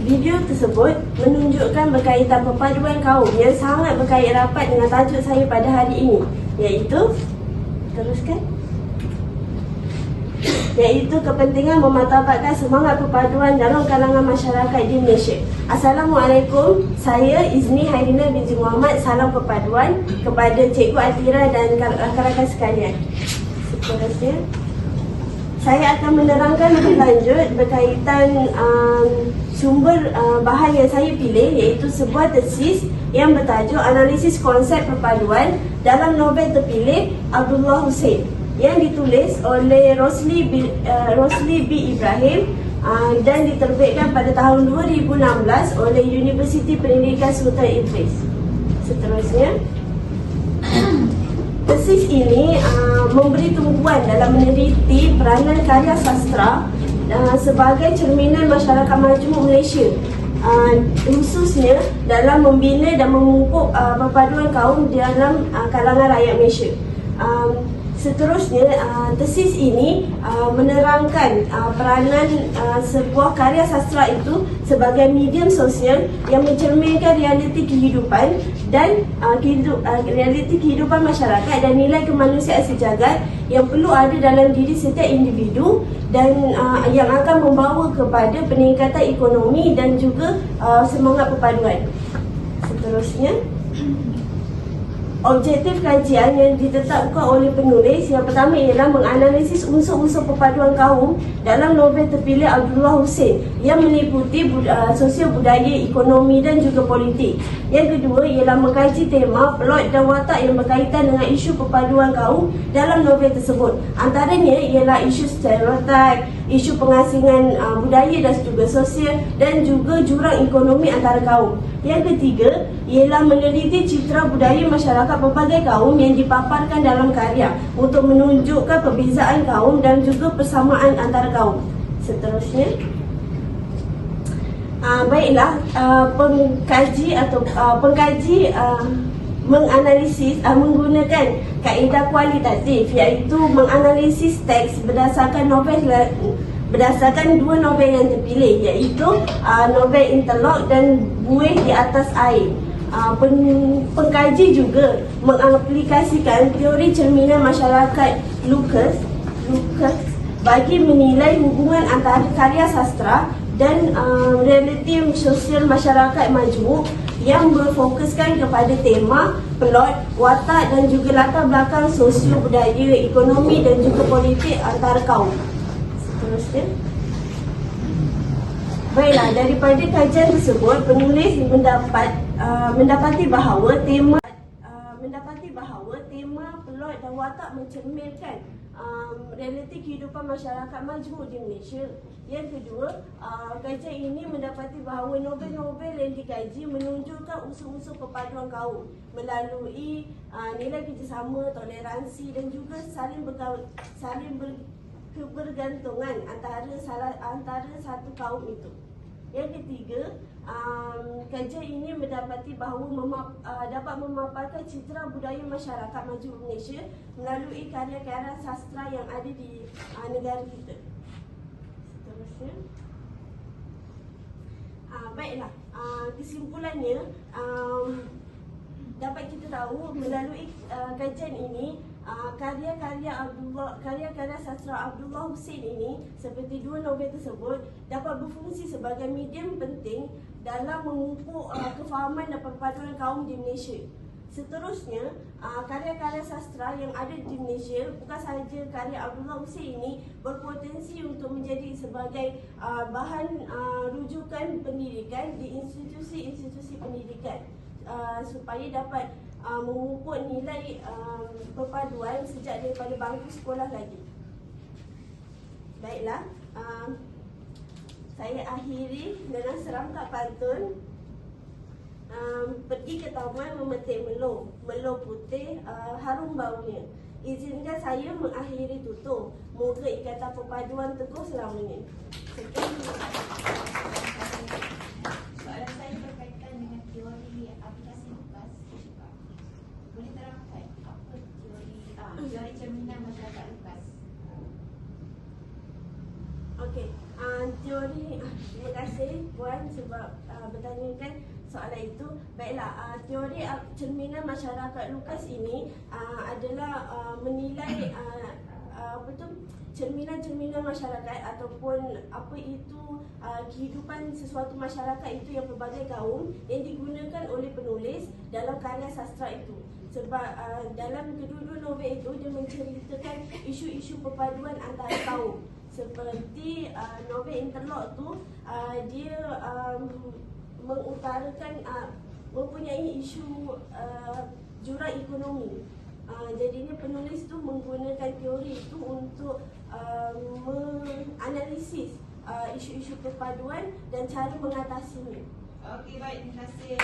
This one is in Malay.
Video tersebut menunjukkan berkaitan perpaduan kaum yang sangat berkait rapat dengan tajuk saya pada hari ini, iaitu kepentingan memartabatkan semangat perpaduan dalam kalangan masyarakat di Malaysia. Assalamualaikum, saya Izni Hairina binti Muhammad. Salam perpaduan kepada Cikgu Atira dan rakan-rakan sekalian. Seterusnya, saya akan menerangkan lebih lanjut berkaitan sumber bahan yang saya pilih, iaitu sebuah tesis yang bertajuk Analisis Konsep Perpaduan dalam Nobel terpilih Abdullah Hussein, yang ditulis oleh Rosli B. Ibrahim dan diterbitkan pada tahun 2016 oleh Universiti Pendidikan Sultan Idris. Seterusnya, tesis ini memberi tumpuan dalam meneliti peranan karya sastra sebagai cerminan masyarakat majmuk Malaysia, khususnya dalam membina dan memupuk perpaduan kaum dalam kalangan rakyat Malaysia. Seterusnya, tesis ini menerangkan peranan sebuah karya sastra itu sebagai medium sosial yang mencerminkan realiti kehidupan dan realiti kehidupan masyarakat dan nilai kemanusiaan sejagat yang perlu ada dalam diri setiap individu dan yang akan membawa kepada peningkatan ekonomi dan juga semangat perpaduan. Seterusnya, objektif kajian yang ditetapkan oleh penulis yang pertama ialah menganalisis unsur-unsur perpaduan kaum dalam novel terpilih Abdullah Hussein yang meliputi sosial budaya, ekonomi dan juga politik. Yang kedua ialah mengkaji tema, plot dan watak yang berkaitan dengan isu perpaduan kaum dalam novel tersebut. Antaranya ialah isu stereotip, isu pengasingan budaya dan juga sosial dan juga jurang ekonomi antara kaum. Yang ketiga ialah meneliti citra budaya masyarakat pelbagai kaum yang dipaparkan dalam karya untuk menunjukkan perbezaan kaum dan juga persamaan antara kaum. Seterusnya, pengkaji menganalisis menggunakan kaedah kualitatif, iaitu menganalisis teks berdasarkan dua novel yang terpilih, iaitu novel Interlock dan Buih di Atas Air. Pengkaji juga mengaplikasikan teori cerminan masyarakat Lucas bagi menilai hubungan antara karya sastra dan realiti sosial masyarakat majmuk yang berfokuskan kepada tema, plot, watak dan juga latar belakang sosio budaya, ekonomi dan juga politik antara kaum. Seterusnya, baiklah, daripada kajian tersebut penulis mendapati bahawa tema plot dan watak mencerminkan realiti kehidupan masyarakat majmuk di Malaysia. Yang kedua, kajian ini mendapati bahawa novel-novel yang dikaji menunjukkan unsur-unsur perpaduan kaum melalui nilai kerjasama, toleransi dan juga saling kebergantungan antara satu kaum itu. Yang ketiga, kajian ini mendapati bahawa dapat memaparkan citra budaya masyarakat majmuk Malaysia melalui karya-karya sastra yang ada di negara kita. Seterusnya, baiklah, kesimpulannya dapat kita tahu melalui kajian ini karya-karya sastra Abdullah Hussein ini seperti dua novel tersebut dapat berfungsi sebagai medium penting dalam memupuk kefahaman dan perpaduan kaum di Malaysia. Seterusnya, karya-karya sastra yang ada di Malaysia, bukan sahaja karya Abdullah Hussein ini, berpotensi untuk menjadi sebagai bahan rujukan pendidikan di institusi-institusi pendidikan supaya dapat memupuk nilai perpaduan sejak daripada bangku sekolah lagi. Baiklah, saya akhiri dengan serangkap pantun. Pergi ke taman memetik melo putih harum baunya. Izinkan saya mengakhiri tutur. Moga ikatan perpaduan teguh selamanya. Sekian. Soalan saya berkaitan dengan teori aplikasi Lucas. Boleh terangkan apa teori cerminan masyarakat Lucas? Okey, teori, terima kasih Puan sebab bertanyakan soalan itu. Baiklah, teori cerminan masyarakat lukas ini adalah menilai cerminan masyarakat ataupun apa itu kehidupan sesuatu masyarakat itu yang pelbagai kaum yang digunakan oleh penulis dalam karya sastra itu. Sebab dalam kedua-dua novel itu dia menceritakan isu-isu perpaduan antara kaum. Seperti novel Interlock tu dia mengutarakan mempunyai isu jurang ekonomi. Jadinya penulis tu menggunakan teori itu untuk menganalisis isu-isu perpaduan dan cara mengatasinya. Okey, baik. Terima kasih.